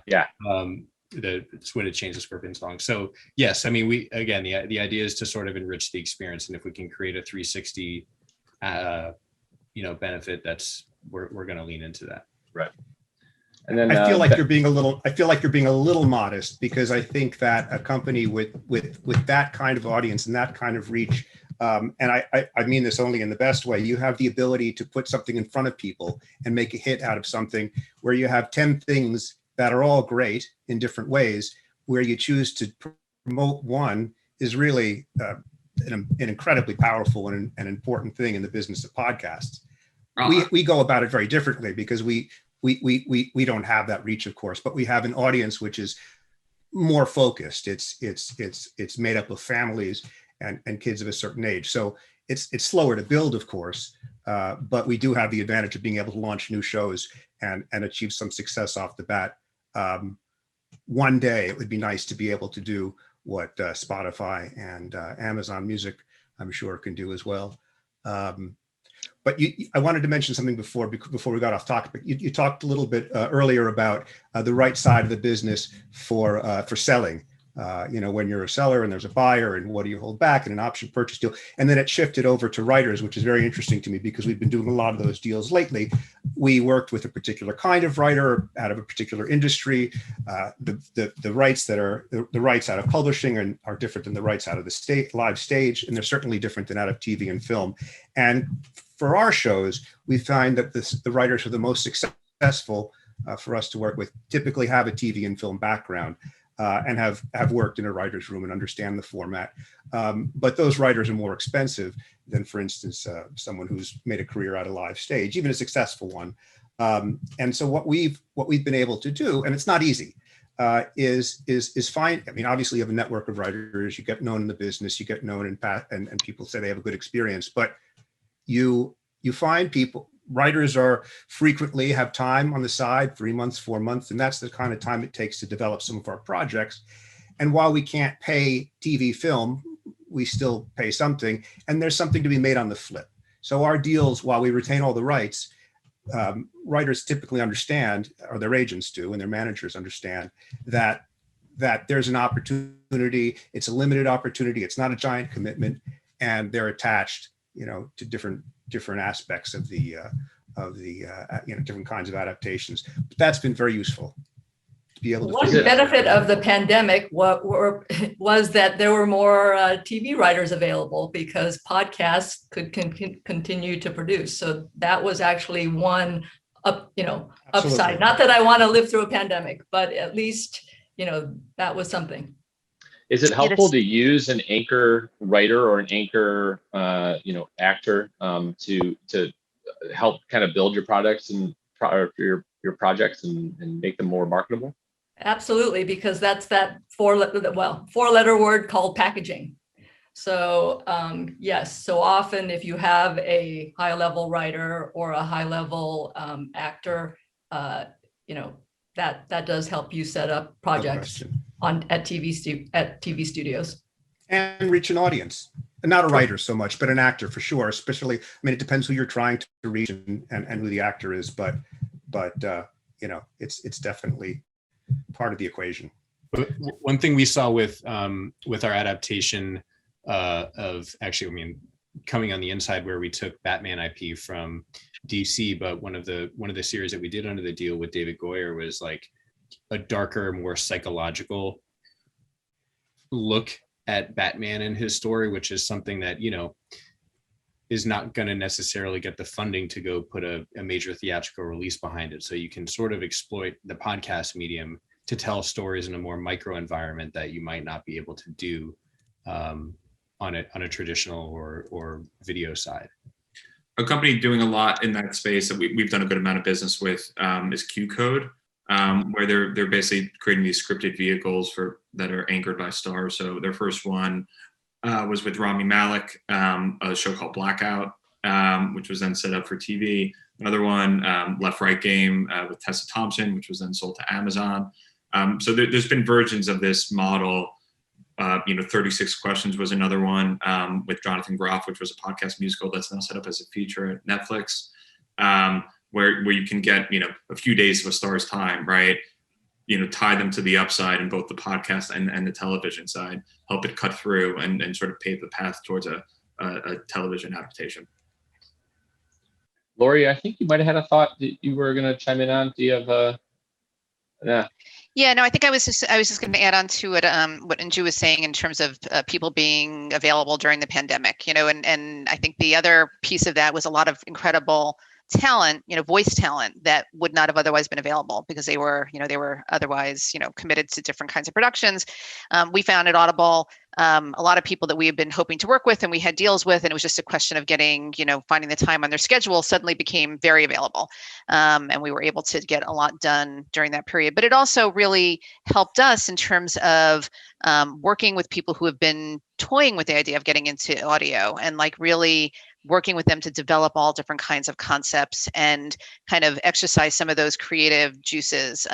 It's Wind of Change, the Scorpion song. So yes, I mean, the idea is to sort of enrich the experience, and if we can create a 360 benefit, we're going to lean into that.
Right. And then
I feel like you're being a little modest, because I think that a company with that kind of audience and that kind of reach, and I mean this only in the best way, you have the ability to put something in front of people and make a hit out of something, where you have 10 things that are all great in different ways. Where you choose to promote one is really an incredibly powerful and an important thing in the business of podcasts. We go about it very differently, because we don't have that reach, of course, but we have an audience which is more focused. It's made up of families and kids of a certain age. So it's slower to build, of course, but we do have the advantage of being able to launch new shows and achieve some success off the bat. One day it would be nice to be able to do what Spotify and Amazon Music, I'm sure, can do as well. But I wanted to mention something before we got off topic. You talked a little bit earlier about the right side of the business for selling. When you're a seller and there's a buyer, and what do you hold back in an option purchase deal? And then it shifted over to writers, which is very interesting to me, because we've been doing a lot of those deals lately. We worked with a particular kind of writer out of a particular industry. The rights that are the rights out of publishing are different than the rights out of the live stage, and they're certainly different than out of TV and film. And for our shows, we find that the writers who are the most successful for us to work with typically have a TV and film background. And have worked in a writer's room and understand the format. But those writers are more expensive than, for instance, someone who's made a career out of live stage, even a successful one. And so what we've been able to do, and it's not easy, is fine. I mean, obviously you have a network of writers, you get known in the business, you get known and people say they have a good experience, but you find people, writers are frequently have time on the side, 3 months, 4 months, and that's the kind of time it takes to develop some of our projects. And while we can't pay TV film, we still pay something, and there's something to be made on the flip. So our deals, while we retain all the rights, writers typically understand, or their agents do, and their managers understand that there's an opportunity. It's a limited opportunity. It's not a giant commitment, and they're attached, to different aspects of the different kinds of adaptations. But that's been very useful to be able to.
One benefit of the pandemic was that there were more TV writers available because podcasts could continue to produce. So that was actually one upside.
Absolutely.
Not that I want to live through a pandemic, but at least that was something.
Is it helpful to use an anchor writer or an anchor actor to help kind of build your products and your projects and make them more marketable?
Absolutely, because that's that four-letter word called packaging. So yes, so often if you have a high-level writer or a high-level actor, that does help you set up projects at TV studios
and reach an audience. And not a writer so much, but an actor for sure. Especially, I mean, it depends who you're trying to reach and who the actor is, but it's definitely part of the equation.
One thing we saw with our adaptation of coming on the inside where we took Batman IP from DC, but one of the series that we did under the deal with David Goyer was like a darker, more psychological look at Batman and his story, which is something that is not going to necessarily get the funding to go put a major theatrical release behind it. So you can sort of exploit the podcast medium to tell stories in a more micro environment that you might not be able to do on a traditional or video side.
A company doing a lot in that space that we've done a good amount of business with is Q Code, where they're basically creating these scripted vehicles that are anchored by stars. So their first one was with Rami Malek, a show called Blackout, which was then set up for TV. Another one, Left Right Game with Tessa Thompson, which was then sold to Amazon. So there's been versions of this model. 36 Questions was another one with Jonathan Groff, which was a podcast musical that's now set up as a feature at Netflix, where you can get a few days of a star's time, right? Tie them to the upside in both the podcast and the television side, help it cut through and sort of pave the path towards a television adaptation.
Lori, I think you might have had a thought that you were going to chime in on. Do you have
Yeah, no, I think I was just going to add on to it what UnJu was saying in terms of people being available during the pandemic, and I think the other piece of that was a lot of incredible talent, voice talent that would not have otherwise been available because they were otherwise, committed to different kinds of productions. We found at Audible a lot of people that we had been hoping to work with and we had deals with, and it was just a question of getting, finding the time on their schedule suddenly became very available. And we were able to get a lot done during that period. But it also really helped us in terms of working with people who have been toying with the idea of getting into audio and really working with them to develop all different kinds of concepts and kind of exercise some of those creative juices.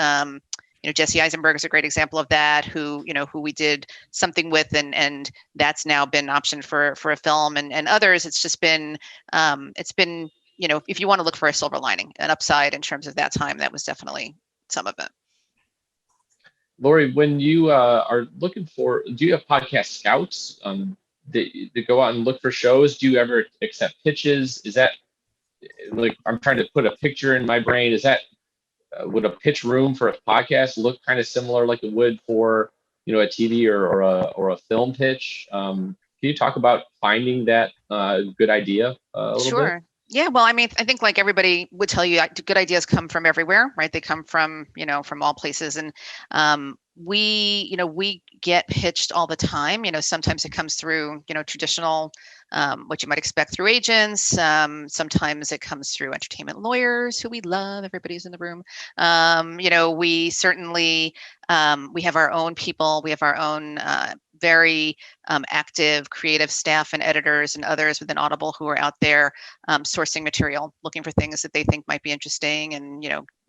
Jesse Eisenberg is a great example of that, who we did something with, and that's now been optioned for a film, and others. It's just been, if you want to look for a silver lining, an upside in terms of that time, that was definitely some of it.
Lori, when you are looking for, do you have podcast scouts that go out and look for shows? Do you ever accept pitches? Is that I'm trying to put a picture in my brain. Is that would a pitch room for a podcast look kind of similar like it would for a TV or a film pitch? Can you talk about finding that good idea a little bit?
Yeah, well, I think like everybody would tell you, good ideas come from everywhere, right? They come from, from all places. And we get pitched all the time. Sometimes it comes through, traditional, what you might expect through agents. Sometimes it comes through entertainment lawyers who we love. Everybody's in the room. We certainly, we have our own people. We have our own very active creative staff and editors and others within Audible who are out there sourcing material, looking for things that they think might be interesting, and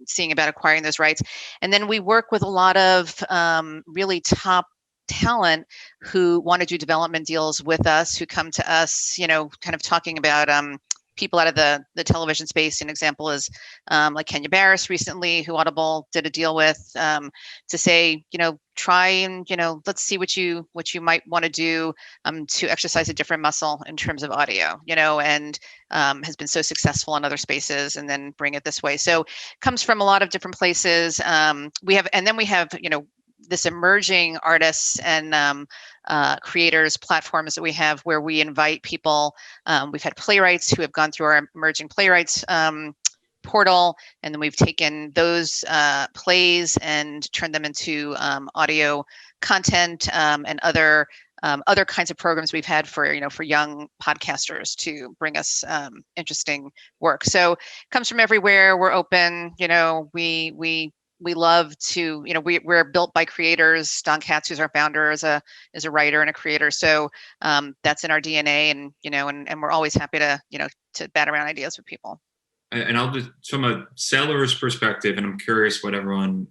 seeing about acquiring those rights. And then we work with a lot of really top talent who want to do development deals with us, who come to us, kind of talking about people out of the television space. An example is like Kenya Barris recently, who Audible did a deal with, to say, try and, let's see what you might want to do to exercise a different muscle in terms of audio, and has been so successful in other spaces, and then bring it this way. So it comes from a lot of different places. We have this emerging artists and creators platforms that we have, where we invite people. We've had playwrights who have gone through our emerging playwrights portal, and then we've taken those plays and turned them into audio content, and other kinds of programs we've had for young podcasters to bring us interesting work. So it comes from everywhere. We're open. We love to, we're built by creators. Don Katz, who's our founder, is a writer and a creator. So that's in our DNA, and and we're always happy to bat around ideas with people.
And I'll just, from a seller's perspective, and I'm curious what everyone,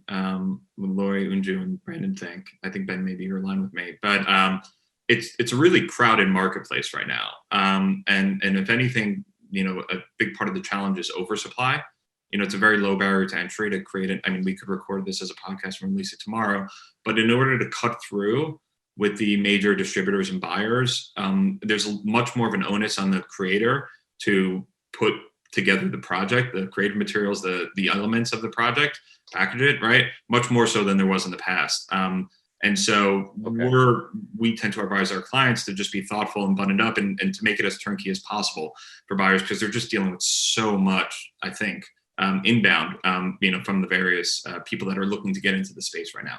Lori, UnJu, and Brandon think. I think Ben may be in line with me, but it's a really crowded marketplace right now. And if anything, a big part of the challenge is oversupply. It's a very low barrier to entry to create it. I mean, we could record this as a podcast and release it tomorrow, but in order to cut through with the major distributors and buyers, there's much more of an onus on the creator to put together the project, the creative materials, the elements of the project, package it, right? Much more so than there was in the past. And so we tend to advise our clients to just be thoughtful and buttoned up, and to make it as turnkey as possible for buyers, because they're just dealing with so much, I think, inbound, from the various people that are looking to get into the space right now.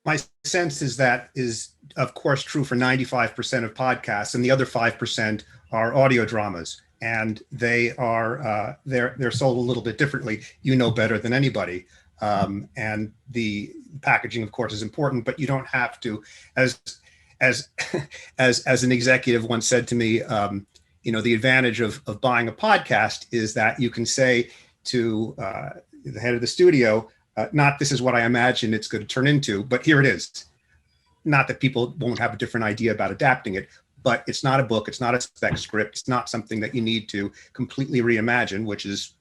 My sense is that is, of course, true for 95% of podcasts, and the other 5% are audio dramas, and they are they're sold a little bit differently. Better than anybody, and the packaging, of course, is important, but you don't have to. As an executive once said to me, the advantage of buying a podcast is that you can say to the head of the studio, not this is what I imagine it's going to turn into, but here it is. Not that people won't have a different idea about adapting it, but it's not a book, it's not a spec script, it's not something that you need to completely reimagine, which is,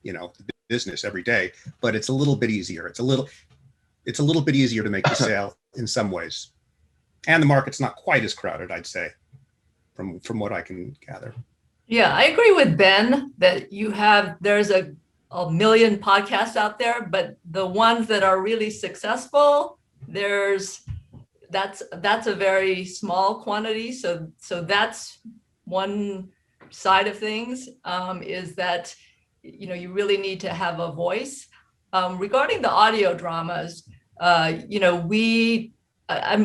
the business every day, but it's a little bit easier. It's a little bit easier to make the sale in some ways. And the market's not quite as crowded, I'd say, from what I can gather.
Yeah, I agree with Ben that there's a million podcasts out there, but the ones that are really successful, that's a very small quantity. So that's one side of things, is that you really need to have a voice. Regarding the audio dramas, I'm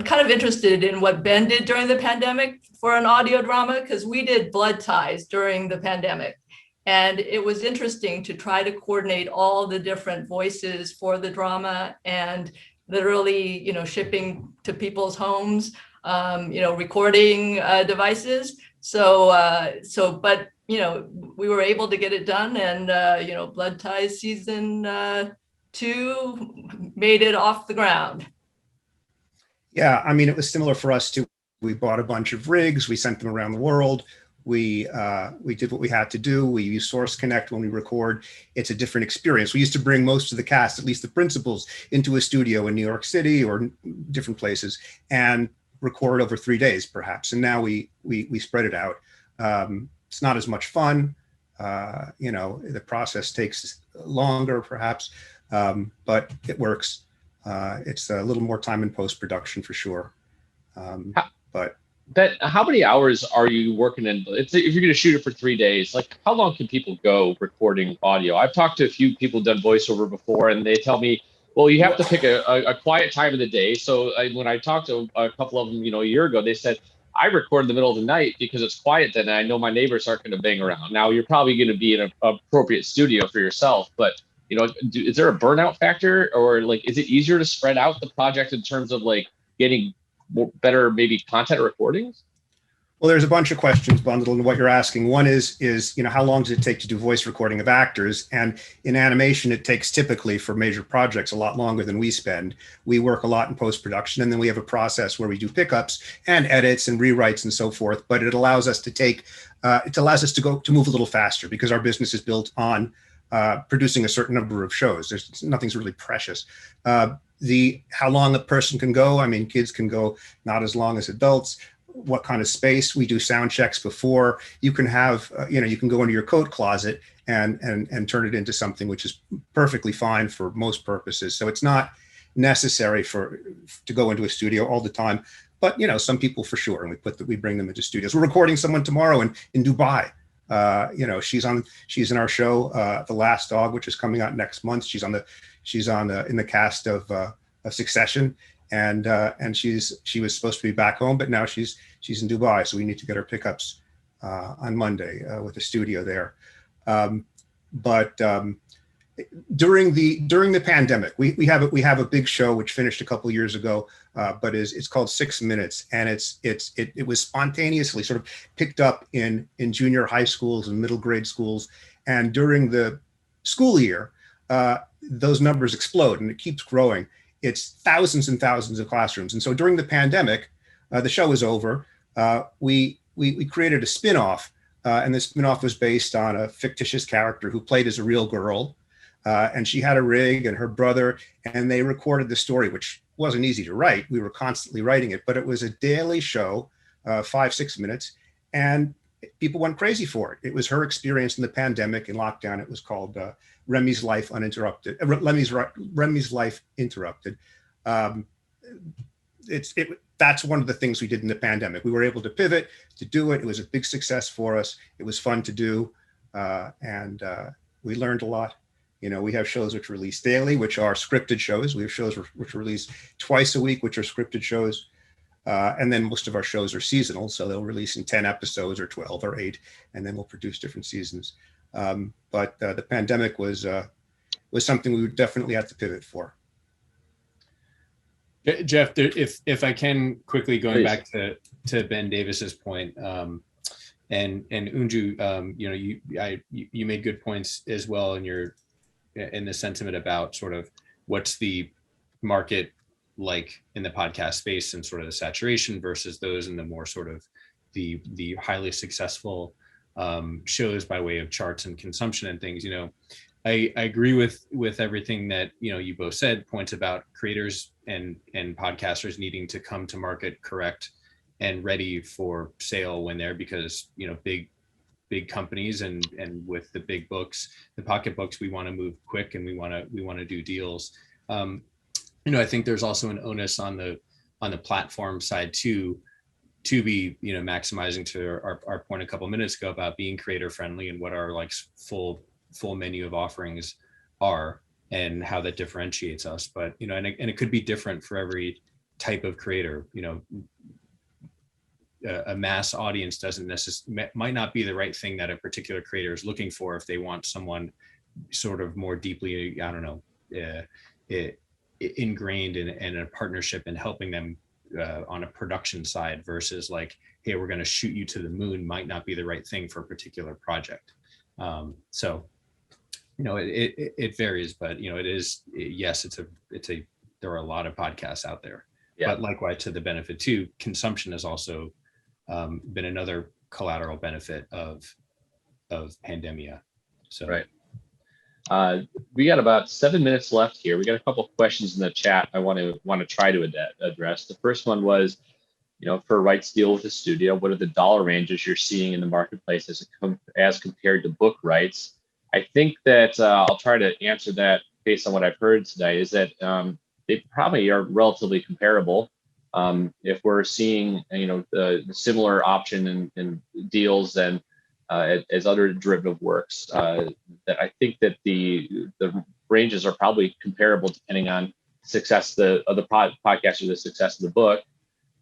kind of interested in what Ben did during the pandemic for an audio drama, because we did Blood Ties during the pandemic. And it was interesting to try to coordinate all the different voices for the drama, and literally, shipping to people's homes, recording devices. But we were able to get it done, and Blood Ties season 2 made it off the ground.
Yeah, I mean, it was similar for us too. We bought a bunch of rigs, we sent them around the world. We did what we had to do. We use Source Connect when we record. It's a different experience. We used to bring most of the cast, at least the principals, into a studio in New York City or different places and record over 3 days, perhaps. And now we spread it out. It's not as much fun. The process takes longer, perhaps, but it works. It's a little more time in post-production for sure. But
how many hours are you working in? If you're going to shoot it for 3 days, like how long can people go recording audio? I've talked to a few people who've done voiceover before, and they tell me Well, you have to pick a quiet time of the day. So when I talked to a couple of them, a year ago, they said, I record in the middle of the night because it's quiet then, and I know my neighbors aren't going to bang around. Now, you're probably going to be in an appropriate studio for yourself, but is there a burnout factor, or like, is it easier to spread out the project in terms of like getting better, maybe content recordings?
Well, there's a bunch of questions bundled in what you're asking. One is how long does it take to do voice recording of actors? And in animation, it takes typically for major projects a lot longer than we spend. We work a lot in post-production, and then we have a process where we do pickups and edits and rewrites and so forth. But it allows us to move a little faster because our business is built on producing a certain number of shows. Nothing's really precious. How long a person can go, I mean, kids can go not as long as adults. What kind of space? We do sound checks before. You can have, you can go into your coat closet and turn it into something which is perfectly fine for most purposes. So it's not necessary to go into a studio all the time. But some people for sure, and we bring them into studios. We're recording someone tomorrow in Dubai. She's in our show, The Last Dog, which is coming out next month. She's in the cast of Succession. And she was supposed to be back home, but now she's in Dubai, so we need to get her pickups on Monday with a studio there. But during the pandemic, we have a big show which finished a couple years ago, but it's called 6 Minutes, and it was spontaneously sort of picked up in junior high schools and middle grade schools, and during the school year, those numbers explode and it keeps growing. It's thousands and thousands of classrooms. And so during the pandemic, the show was over. We created a spinoff, and the spinoff was based on a fictitious character who played as a real girl. And she had a rig and her brother, and they recorded the story, which wasn't easy to write. We were constantly writing it, but it was a daily show, 5-6 minutes, and people went crazy for it. It was her experience in the pandemic and lockdown. It was called Remy's Life Uninterrupted. Remy's Life Interrupted. That's one of the things we did in the pandemic. We were able to pivot to do it. It was a big success for us. It was fun to do, and we learned a lot. We have shows which release daily, which are scripted shows. We have shows which release twice a week, which are scripted shows. And then most of our shows are seasonal, so they'll release in 10 episodes or 12 or 8, and then we'll produce different seasons. But the pandemic was something we definitely had to pivot for.
Jeff, if I can quickly going
Please.
back to Ben Davis's point, and UnJu, you made good points as well in the sentiment about sort of what's the market like in the podcast space and sort of the saturation versus those in the more sort of the highly successful shows by way of charts and consumption and things. I agree with everything that you both said, points about creators and podcasters needing to come to market correct and ready for sale when they're, because big companies and with the big books, the pocketbooks, we want to move quick and we want to do deals. I think there's also an onus on the platform side to be maximizing to our point a couple minutes ago about being creator friendly and what our like full menu of offerings are and how that differentiates us. But and it could be different for every type of creator. A mass audience might not be the right thing that a particular creator is looking for if they want someone sort of more deeply, ingrained in a partnership and helping them on a production side versus like, hey, we're going to shoot you to the moon might not be the right thing for a particular project. So it varies, but there are a lot of podcasts out there. Yeah. But likewise, to the benefit too, consumption has also been another collateral benefit of pandemia. So
right. We got about 7 minutes left here. We got a couple of questions in the chat I want to try to address. The first one was, for a rights deal with a studio, what are the dollar ranges you're seeing in the marketplace as compared to book rights? I think that I'll try to answer that based on what I've heard today, is that they probably are relatively comparable. If we're seeing, the similar option and deals, then as other derivative works. That I think that the ranges are probably comparable depending on success of the podcast or the success of the book.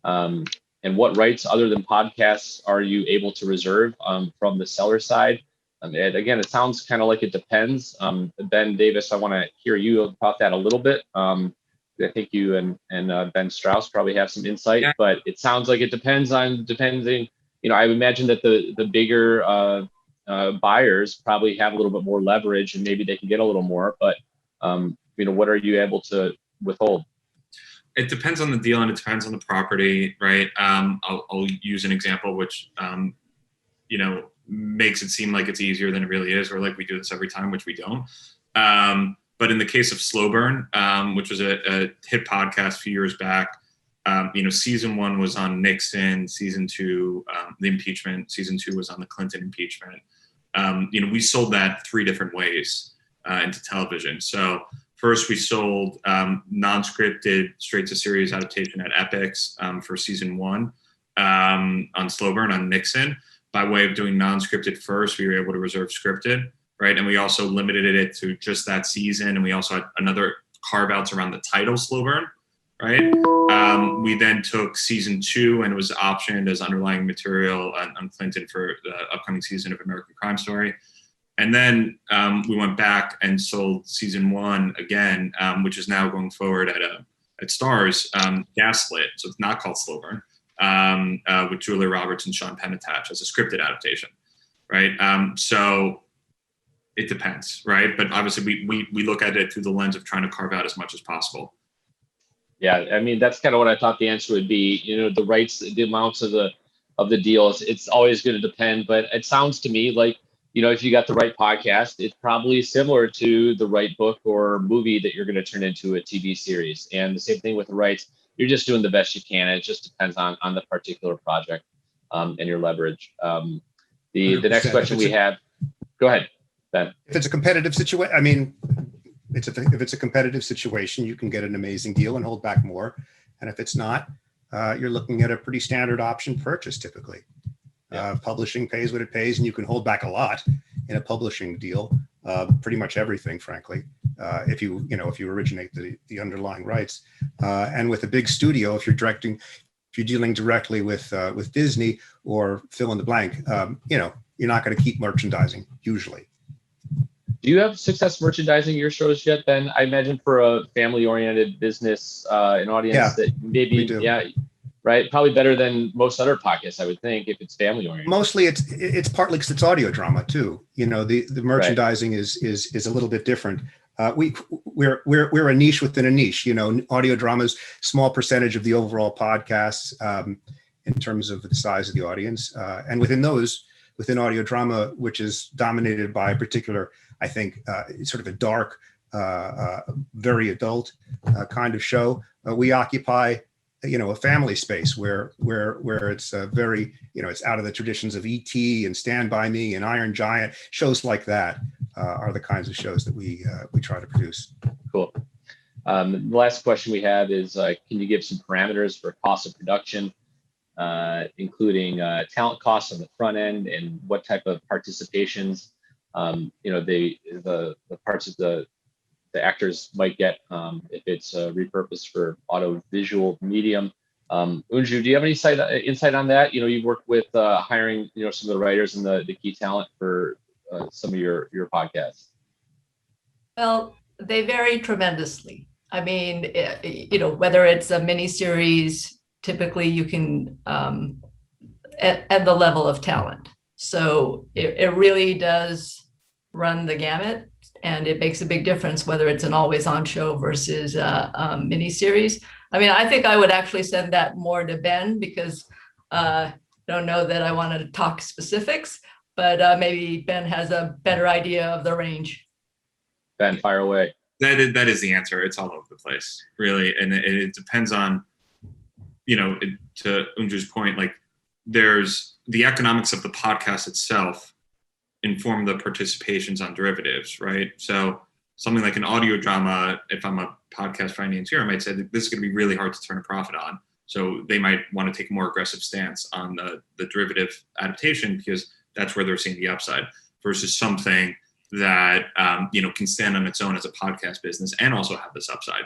And what rights other than podcasts are you able to reserve from the seller side? And again, it sounds kind of like it depends. Ben Davis, I want to hear you about that a little bit. I think you and Ben Strouse probably have some insight, but it sounds like it depends. I imagine that the bigger buyers probably have a little bit more leverage and maybe they can get a little more, but what are you able to withhold?
It depends on the deal and it depends on the property, right? I'll use an example which, makes it seem like it's easier than it really is, or like we do this every time, which we don't. But in the case of Slow Burn, which was a hit podcast a few years back, season 1 was on Nixon, season 2, the impeachment, season 2 was on the Clinton impeachment. We sold that 3 different ways into television. So first, we sold non-scripted, straight-to-series adaptation at Epix for season 1 on Slow Burn on Nixon. By way of doing non-scripted first, we were able to reserve scripted, right? And we also limited it to just that season. And we also had another carve-outs around the title Slow Burn, right? We then took season 2 and it was optioned as underlying material on Clinton for the upcoming season of American Crime Story. And then we went back and sold season 1 again, which is now going forward at Starz, Gaslit. So it's not called Slow Burn, with Julia Roberts and Sean Penn attached as a scripted adaptation, right? So it depends, right? But obviously we look at it through the lens of trying to carve out as much as possible.
Yeah, I mean, that's kind of what I thought the answer would be. The rights, the amounts of the deals, it's always going to depend. But it sounds to me like, if you got the right podcast, it's probably similar to the right book or movie that you're going to turn into a TV series. And the same thing with the rights. You're just doing the best you can. It just depends on the particular project and your leverage. The next question we have, go ahead, Ben.
If it's a competitive situation, if it's a competitive situation, you can get an amazing deal and hold back more. And if it's not, you're looking at a pretty standard option purchase typically. Publishing pays what it pays, and you can hold back a lot in a publishing deal. Pretty much everything, frankly, if you originate the underlying rights. And with a big studio, if you're dealing directly with Disney or fill in the blank, you're not going to keep merchandising usually.
Do you have success merchandising your shows yet, Ben? I imagine for a family-oriented business, an audience that maybe, right? Probably better than most other podcasts, I would think, if it's family-oriented.
Mostly, it's partly because it's audio drama too. The merchandising is a little bit different. We're a niche within a niche. Audio drama's small percentage of the overall podcasts in terms of the size of the audience, and within audio drama, which is dominated by a particular, I think, sort of a dark, very adult kind of show. We occupy, a family space where it's very, it's out of the traditions of E.T. and Stand By Me and Iron Giant. Shows like that are the kinds of shows that we try to produce.
Cool. The last question we have is, can you give some parameters for cost of production, including talent costs on the front end and what type of participations, the parts of the actors might get if it's repurposed for audio-visual medium. UnJu, do you have any insight on that? You've worked with hiring, some of the writers and the key talent for some of your podcasts.
Well, they vary tremendously. I mean, whether it's a miniseries, typically you can at the level of talent. So it really does run the gamut, and it makes a big difference whether it's an always on show versus a miniseries. I mean, I think I would actually send that more to Ben because I don't know that I want to talk specifics, but maybe Ben has a better idea of the range.
Ben, fire away.
That is the answer. It's all over the place, really. And it depends on, to UnJu's point, like there's the economics of the podcast itself inform the participations on derivatives, right? So something like an audio drama, if I'm a podcast financier, I might say that this is going to be really hard to turn a profit on. So they might want to take a more aggressive stance on the derivative adaptation because that's where they're seeing the upside, versus something that can stand on its own as a podcast business and also have this upside.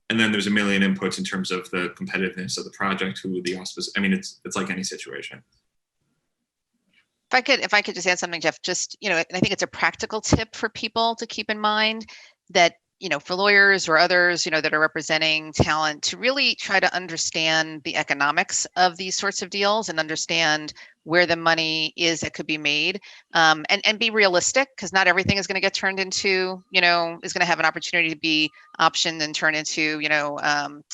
And then there's a million inputs in terms of the competitiveness of the project, who the auspice. I mean, it's like any situation.
If I could just add something, Jeff, just, I think it's a practical tip for people to keep in mind that, for lawyers or others, that are representing talent, to really try to understand the economics of these sorts of deals and understand where the money is that could be made, and be realistic, because not everything is going to get turned into, is going to have an opportunity to be optioned and turned into,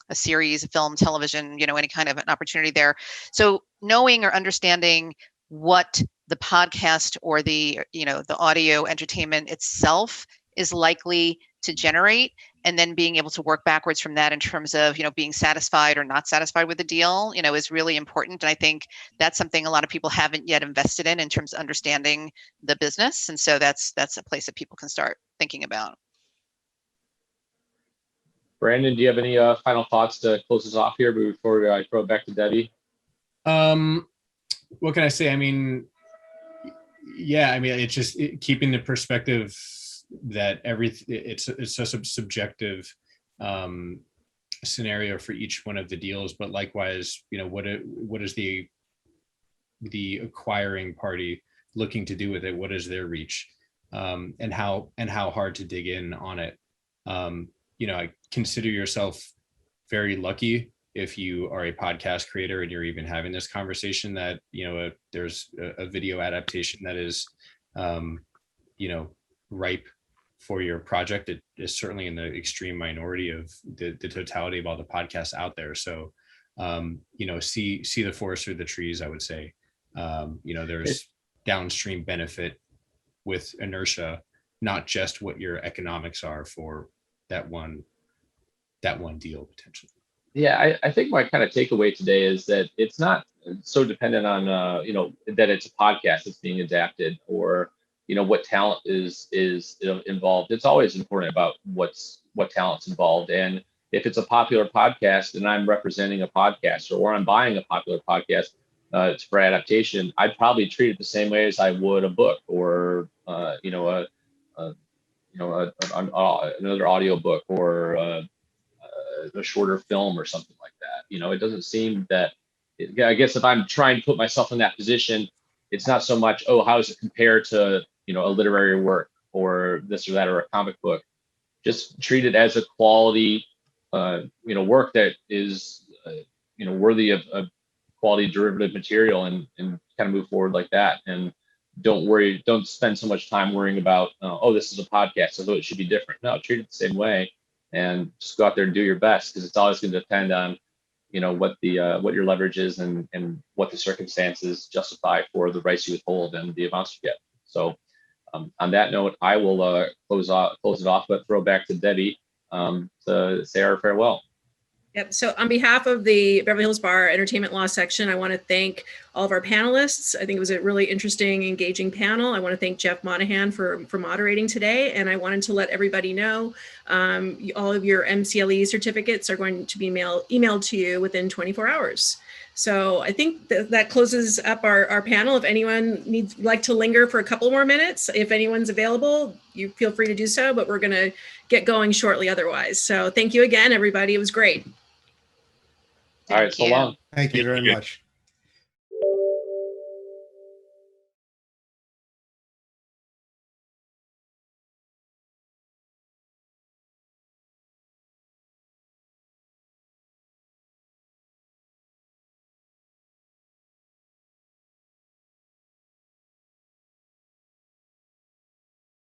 a series, a film, television, any kind of an opportunity there. So knowing or understanding what the podcast or the audio entertainment itself is likely to generate, and then being able to work backwards from that in terms of, being satisfied or not satisfied with the deal, is really important. And I think that's something a lot of people haven't yet invested in terms of understanding the business. And so that's a place that people can start thinking about.
Brandon, do you have any final thoughts to close us off here before I throw it back to Debbie?
What can I say? I mean, it's just keeping the perspective that it's such a subjective scenario for each one of the deals, but likewise, what is the acquiring party looking to do with it? What is their reach, and how hard to dig in on it? I consider yourself very lucky if you are a podcast creator and you're even having this conversation, that there's a video adaptation that is ripe for your project. It is certainly in the extreme minority of the totality of all the podcasts out there. So see the forest through the trees, I would say. There's downstream benefit with inertia, not just what your economics are for that one deal potentially.
Yeah, I think my kind of takeaway today is that it's not so dependent on that it's a podcast that's being adapted, or what talent is involved. It's always important about what talent's involved. And if it's a popular podcast and I'm representing a podcaster, or I'm buying a popular podcast for adaptation, I'd probably treat it the same way as I would a book, or another audio book, or a shorter film or something like that. It doesn't seem that, I guess if I'm trying to put myself in that position, it's not so much, how does it compare to, a literary work or this or that, or a comic book. Just treat it as a quality, work that is, worthy of quality derivative material, and kind of move forward like that. And don't spend so much time worrying about, this is a podcast, so it should be different. No, treat it the same way, and just go out there and do your best, because it's always going to depend on, what your leverage is, and what the circumstances justify for the rights you withhold and the amounts you get. So on that note, I will close it off, but throw back to Debbie to say our farewell.
Yep. So on behalf of the Beverly Hills Bar Entertainment Law section, I want to thank all of our panelists. I think it was a really interesting, engaging panel. I want to thank Jeff Monahan for moderating today. And I wanted to let everybody know all of your MCLE certificates are going to be emailed to you within 24 hours. So I think that closes up our panel. If anyone would like to linger for a couple more minutes, if anyone's available, you feel free to do so, but we're going to get going shortly otherwise. So thank you again, everybody. It was great.
All right, so long.
Thank you very much.